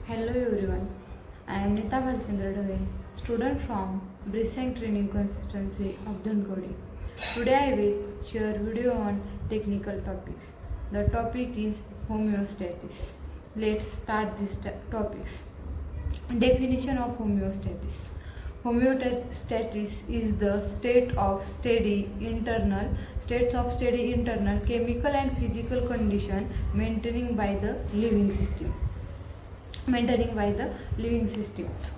Hello everyone, I am Nita Bhalchandra Dave, student from Brisang Training Consistency of Dhankodi. Today I will share video on technical topics. The topic is homeostasis. Let's start these topics. Definition of homeostasis. Homeostasis is the state of steady internal chemical and physical condition maintaining by the living system.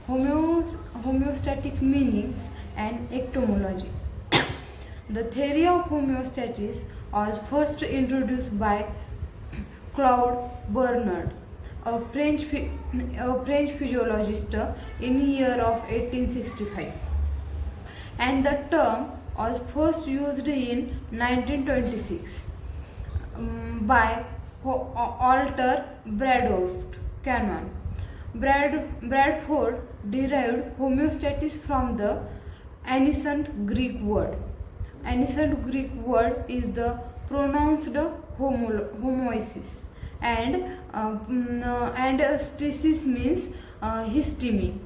Homeostatic meanings and etymology. The theory of homeostasis was first introduced by Claude Bernard, a French physiologist in year of 1865, and the term was first used in 1926 by Walter Bradford Cannon. Bradford derived homeostasis from the ancient Greek word. Ancient Greek word is the pronounced homoisis, and stasis means histamine.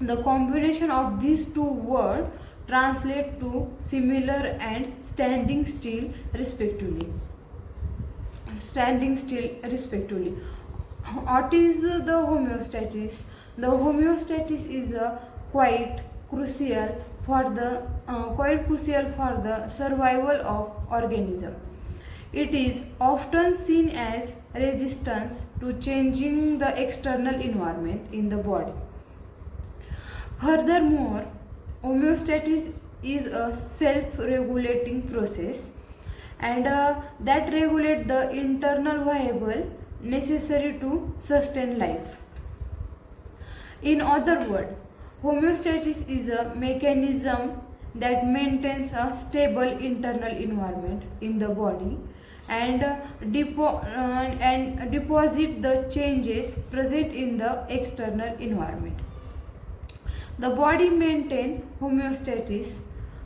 The combination of these two words translate to similar and standing still respectively. What is the homeostasis? The homeostasis is quite crucial for the survival of organism. It is often seen as resistance to changing the external environment in the body. Furthermore, homeostasis is a self-regulating process and that regulate the internal variable necessary to sustain life. In other words, homeostasis is a mechanism that maintains a stable internal environment in the body and deposit the changes present in the external environment. The body maintains homeostasis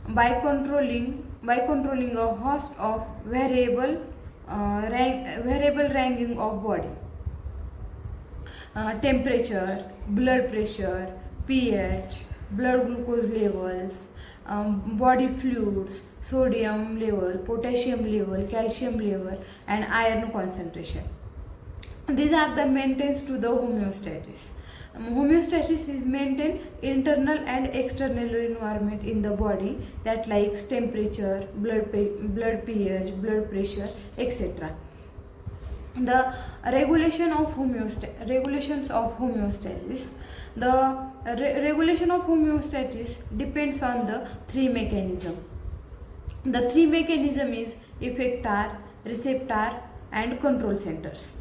by controlling a host of variable ranking of body, temperature, blood pressure, pH, blood glucose levels, body fluids, sodium level, potassium level, calcium level, and iron concentration. These are the maintenance to the homeostasis. Homeostasis is maintained internal and external environment in the body that likes temperature, blood pH, blood pressure, etc. The regulations of homeostasis. The regulation of homeostasis depends on the three mechanisms. The three mechanisms is effector, receptor, and control centers.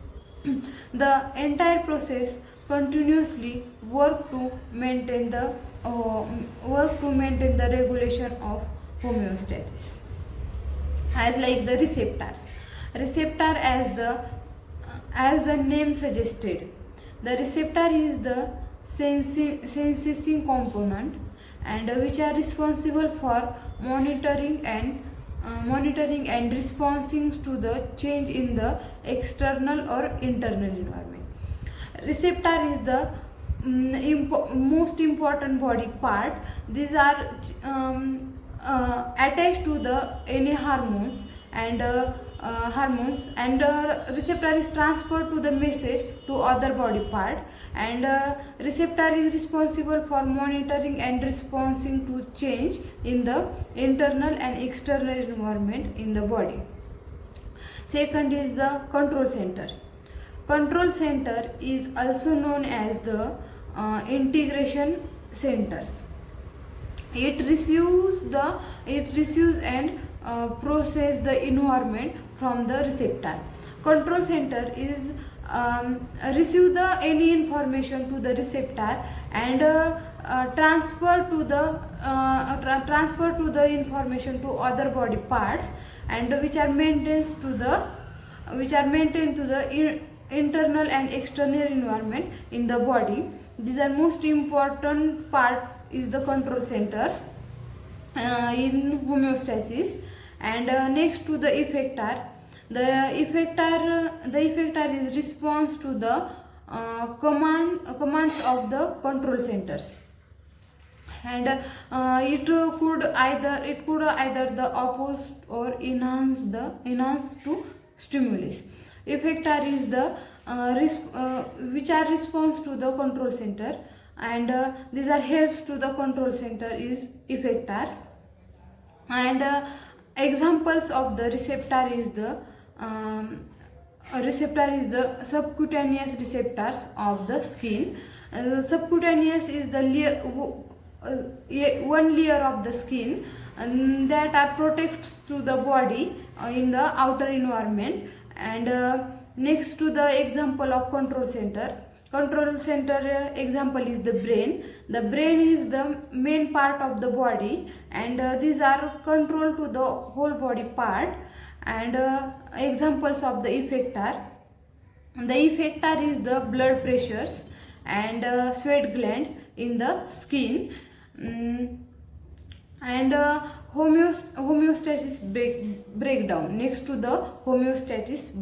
The entire process continuously work to maintain the regulation of homeostasis. As like the receptors, as the name suggested, the receptor is the sensing component and which are responsible for monitoring and responding to the change in the external or internal environment. Receptor is the most important body part. These are attached to the any hormones and receptor is transferred to the message to other body part, and receptor is responsible for monitoring and responding to change in the internal and external environment in the body. Second is the control center. Control center is also known as the integration centers. It receives and process the environment from the receptor. Control center is receive the any information to the receptor and transfer to the information to other body parts, and which are maintained to the internal and external environment in the body. These are most important part is the control centers in homeostasis. And next to the effector, the effector is response to the commands of the control centers. And it could either the opposed or enhance to stimulus. Effector is the which are response to the control center, and these are helps to the control center is effectors. And examples of the receptor is the subcutaneous receptors of the skin. Subcutaneous is the one layer of the skin that are protects to the body in the outer environment. And next to the example of control center, example is the brain. The brain is the main part of the body, and these are control to the whole body part. And examples of the effector is the blood pressures and sweat gland in the skin. And homeostasis breakdown. Next to the homeostasis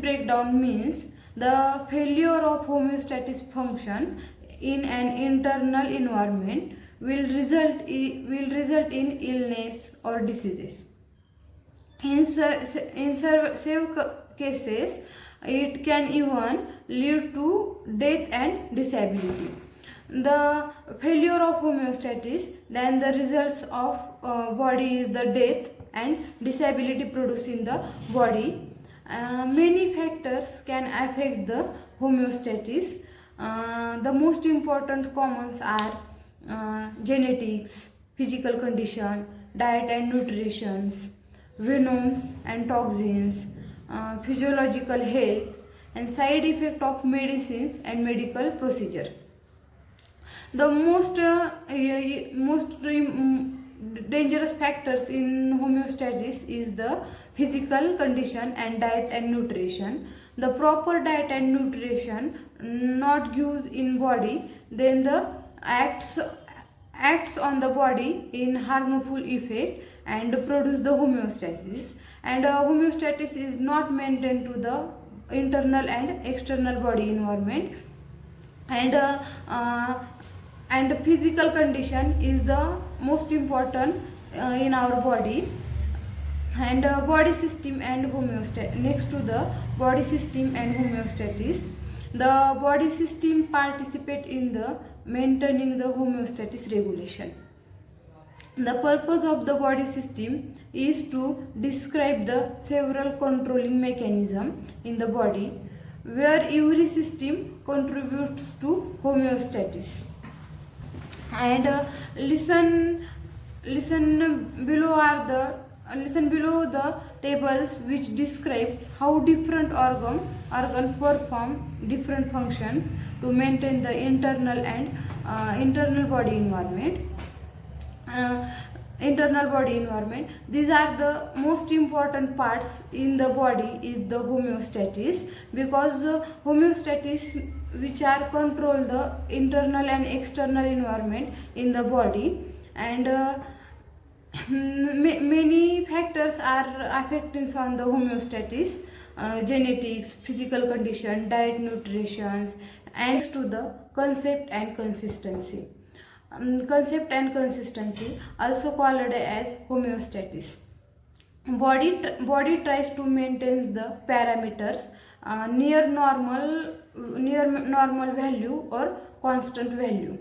breakdown means the failure of homeostasis function in an internal environment will result in illness or diseases. In severe cases, it can even lead to death and disability. The failure of homeostasis, then the results of body is the death and disability produced in the body. Many factors can affect the homeostasis. The most important commons are genetics, physical condition, diet and nutrition, venoms and toxins, physiological health, and side effect of medicines and medical procedure. The most dangerous factors in homeostasis is the physical condition and diet and nutrition. The proper diet and nutrition not used in body, then the acts on the body in harmful effect and produce the homeostasis. And homeostasis is not maintained to the internal and external body environment. And physical condition is the most important in our body. And body system and homeostasis. Next to the body system and homeostasis, the body system participate in the maintaining the homeostasis regulation. The purpose of the body system is to describe the several controlling mechanism in the body, where every system contributes to homeostasis. And listen below the tables which describe how different organ perform different functions to maintain the internal and internal body environment. These are the most important parts in the body is the homeostasis, because the homeostasis which are control the internal and external environment in the body. And many factors are affecting on the homeostasis, genetics, physical condition, diet, nutrition, and to the concept and consistency. Also called as homeostasis. Body tries to maintain the parameters near normal value or constant value.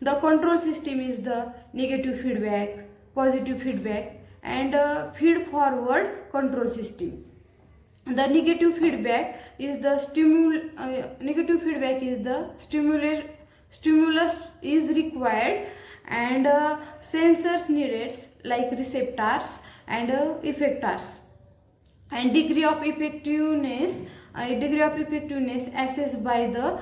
The control system is the negative feedback, positive feedback, and feed forward control system. The negative feedback is the stimulus is required, and sensors needed like receptors and effectors. And degree of effectiveness assessed by the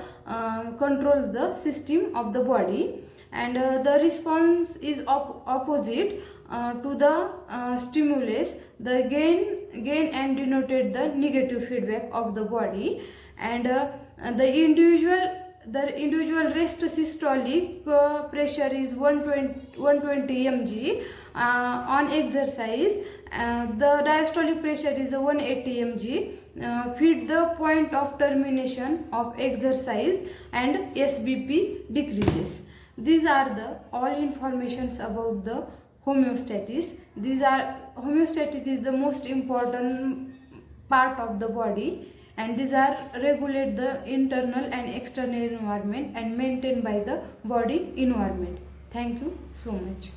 control the system of the body. And the response is opposite to the stimulus. The gain and denoted the negative feedback of the body. And the individual the individual rest systolic pressure is 120 mg on exercise. The diastolic pressure is 180 mg. Feed the point of termination of exercise and SBP decreases. These are the all informations about the homeostasis. Homeostasis is the most important part of the body, and these are regulate the internal and external environment and maintained by the body environment. Thank you so much.